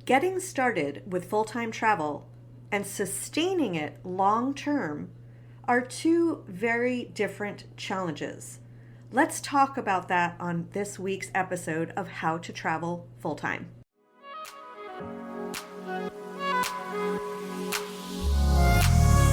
Getting started with full-time travel and sustaining it long-term are two very different challenges. Let's talk about that on this week's episode of How to Travel Full-Time.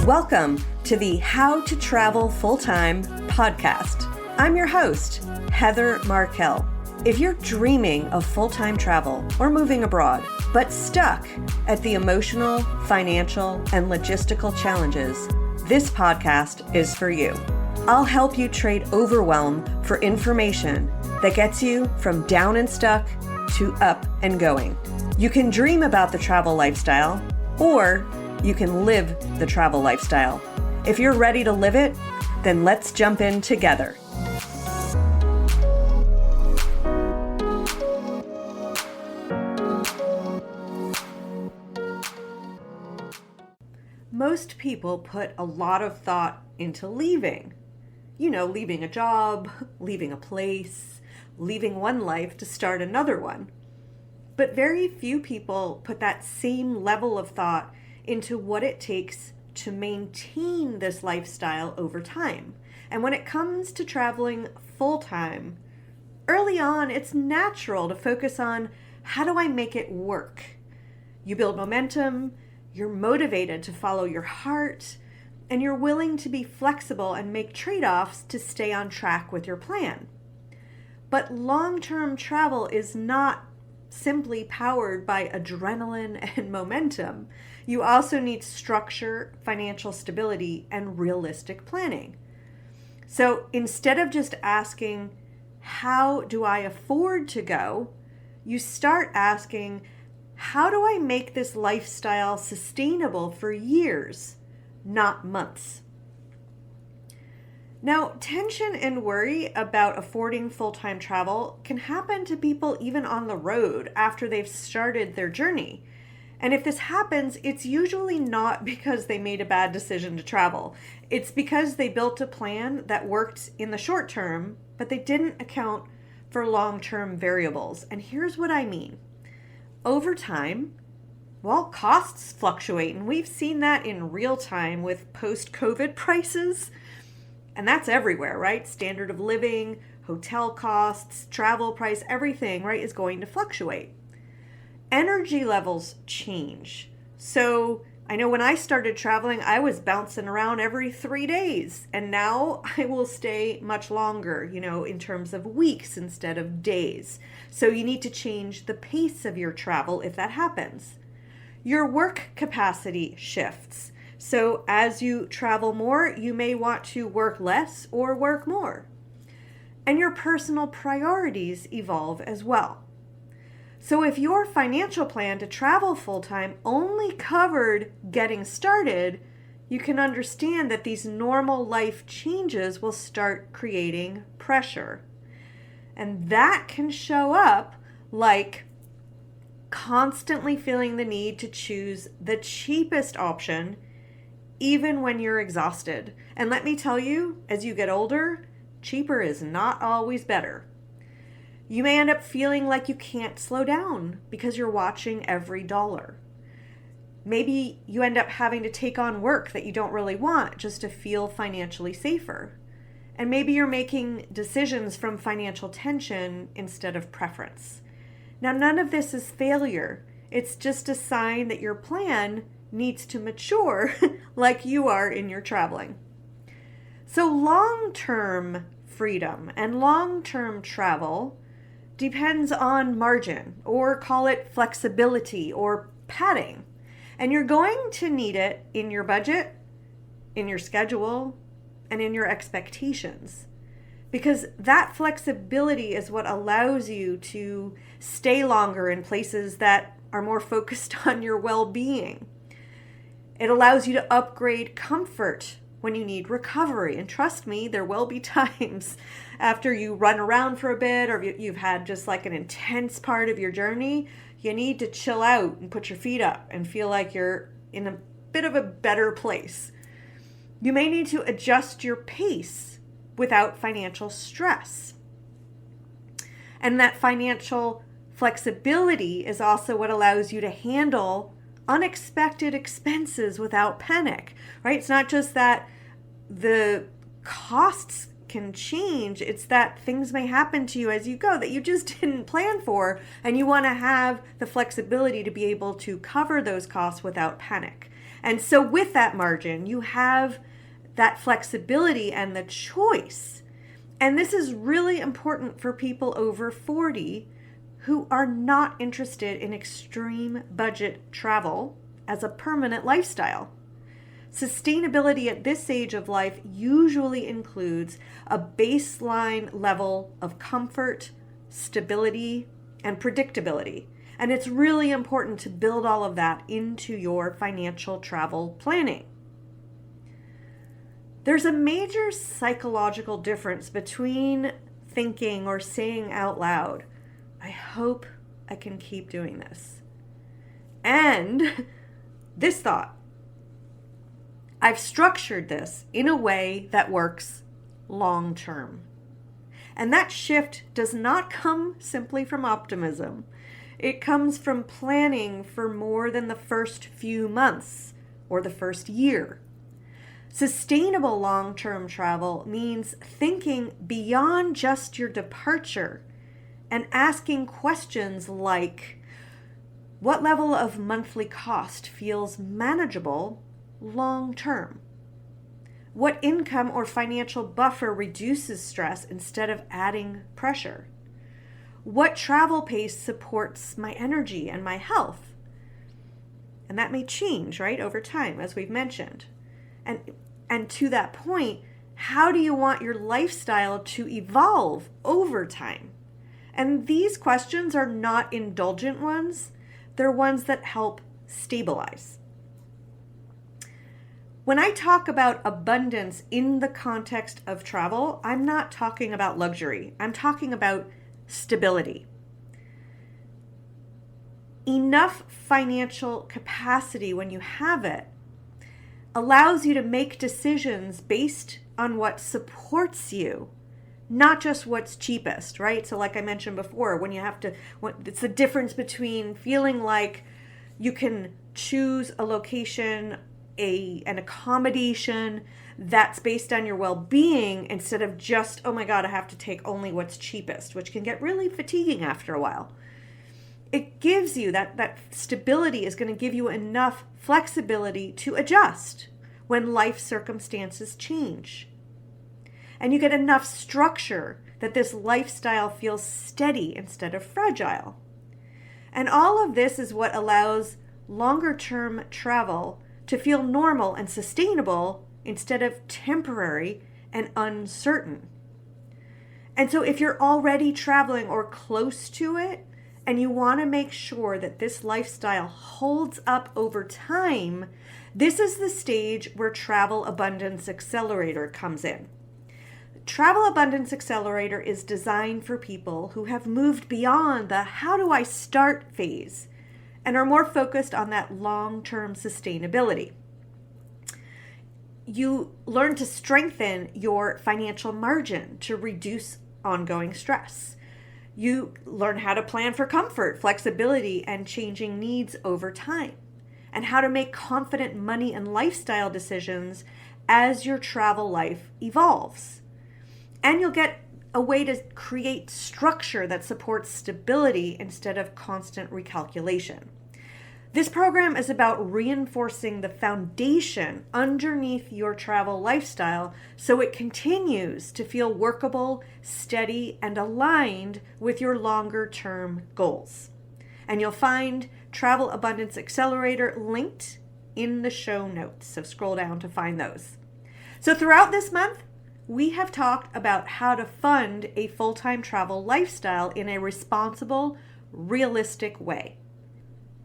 Welcome to the How to Travel Full-Time podcast. I'm your host, Heather Markell. If you're dreaming of full-time travel or moving abroad, but stuck at the emotional, financial, and logistical challenges, this podcast is for you. I'll help you trade overwhelm for information that gets you from down and stuck to up and going. You can dream about the travel lifestyle, or you can live the travel lifestyle. If you're ready to live it, then let's jump in together. Most people put a lot of thought into leaving. Leaving a job, leaving a place, leaving one life to start another one. But very few people put that same level of thought into what it takes to maintain this lifestyle over time. And when it comes to traveling full-time, early on, it's natural to focus on how do I make it work? You build momentum, you're motivated to follow your heart, and you're willing to be flexible and make trade-offs to stay on track with your plan. But long-term travel is not simply powered by adrenaline and momentum. You also need structure, financial stability, and realistic planning. So instead of just asking, how do I afford to go? You start asking, how do I make this lifestyle sustainable for years, not months? Now, tension and worry about affording full-time travel can happen to people even on the road after they've started their journey. And if this happens, it's usually not because they made a bad decision to travel. It's because they built a plan that worked in the short term, but they didn't account for long-term variables. And here's what I mean. Over time, costs fluctuate, and we've seen that in real time with post-COVID prices. And that's everywhere, right? Standard of living, hotel costs, travel price, everything, right, is going to fluctuate. Energy levels change. So I know when I started traveling, I was bouncing around every 3 days, and now I will stay much longer, in terms of weeks instead of days. So you need to change the pace of your travel if that happens. Your work capacity shifts. So as you travel more, you may want to work less or work more. And your personal priorities evolve as well. So if your financial plan to travel full-time only covered getting started, you can understand that these normal life changes will start creating pressure. And that can show up like constantly feeling the need to choose the cheapest option, even when you're exhausted. And let me tell you, as you get older, cheaper is not always better. You may end up feeling like you can't slow down because you're watching every dollar. Maybe you end up having to take on work that you don't really want just to feel financially safer. And maybe you're making decisions from financial tension instead of preference. Now, none of this is failure. It's just a sign that your plan needs to mature like you are in your traveling. So long-term freedom and long-term travel depends on margin, or call it flexibility or padding. And you're going to need it in your budget, in your schedule, and in your expectations. Because that flexibility is what allows you to stay longer in places that are more focused on your well-being. It allows you to upgrade comfort when you need recovery. And trust me, there will be times after you run around for a bit or you've had just like an intense part of your journey, you need to chill out and put your feet up and feel like you're in a bit of a better place. You may need to adjust your pace without financial stress. And that financial Flexibility is also what allows you to handle unexpected expenses without panic, right? It's not just that the costs can change, it's that things may happen to you as you go that you just didn't plan for, and you want to have the flexibility to be able to cover those costs without panic. And so with that margin, you have that flexibility and the choice. And this is really important for people over 40 who are not interested in extreme budget travel as a permanent lifestyle. Sustainability at this stage of life usually includes a baseline level of comfort, stability, and predictability. And it's really important to build all of that into your financial travel planning. There's a major psychological difference between thinking or saying out loud, I hope I can keep doing this, and this thought, I've structured this in a way that works long term. And that shift does not come simply from optimism. It comes from planning for more than the first few months or the first year. Sustainable long-term travel means thinking beyond just your departure and asking questions like, what level of monthly cost feels manageable long term? What income or financial buffer reduces stress instead of adding pressure? What travel pace supports my energy and my health? And that may change, right, over time, as we've mentioned. And to that point, how do you want your lifestyle to evolve over time? And these questions are not indulgent ones. They're ones that help stabilize. When I talk about abundance in the context of travel, I'm not talking about luxury. I'm talking about stability. Enough financial capacity when you have it allows you to make decisions based on what supports you, not just what's cheapest, right? So like I mentioned before, it's the difference between feeling like you can choose a location, an accommodation that's based on your well-being instead of just, oh my God, I have to take only what's cheapest, which can get really fatiguing after a while. It gives you that stability is going to give you enough flexibility to adjust when life circumstances change. And you get enough structure that this lifestyle feels steady instead of fragile. And all of this is what allows longer-term travel to feel normal and sustainable instead of temporary and uncertain. And so if you're already traveling or close to it, and you want to make sure that this lifestyle holds up over time, this is the stage where Travel Abundance Accelerator comes in. Travel Abundance Accelerator is designed for people who have moved beyond the how do I start phase and are more focused on that long-term sustainability. You learn to strengthen your financial margin to reduce ongoing stress. You learn how to plan for comfort, flexibility, and changing needs over time, and how to make confident money and lifestyle decisions as your travel life evolves. And you'll get a way to create structure that supports stability instead of constant recalculation. This program is about reinforcing the foundation underneath your travel lifestyle so it continues to feel workable, steady, and aligned with your longer-term goals. And you'll find Travel Abundance Accelerator linked in the show notes, so scroll down to find those. So throughout this month, we have talked about how to fund a full-time travel lifestyle in a responsible, realistic way.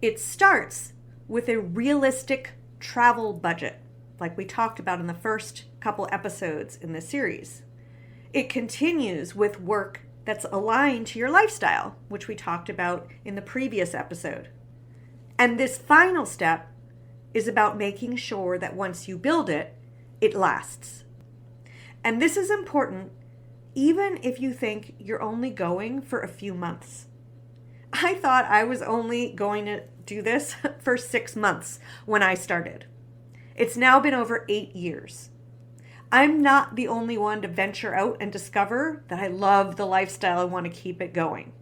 It starts with a realistic travel budget, like we talked about in the first couple episodes in this series. It continues with work that's aligned to your lifestyle, which we talked about in the previous episode. And this final step is about making sure that once you build it, it lasts. And this is important even if you think you're only going for a few months. I thought I was only going to do this for 6 months when I started. It's now been over 8 years. I'm not the only one to venture out and discover that I love the lifestyle and want to keep it going.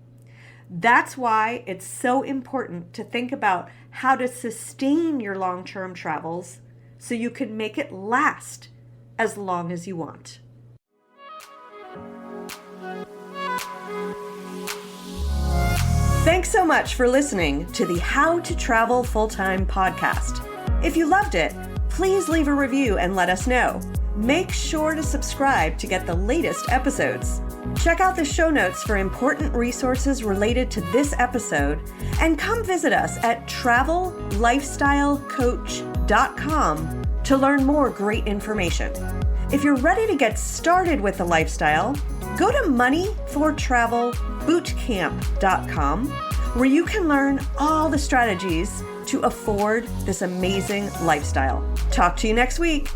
That's why it's so important to think about how to sustain your long-term travels so you can make it last as long as you want. Thanks so much for listening to the How to Travel Full-Time podcast. If you loved it, please leave a review and let us know. Make sure to subscribe to get the latest episodes. Check out the show notes for important resources related to this episode, and come visit us at travellifestylecoach.com to learn more great information. If you're ready to get started with the lifestyle, go to moneyfortravelbootcamp.com, where you can learn all the strategies to afford this amazing lifestyle. Talk to you next week.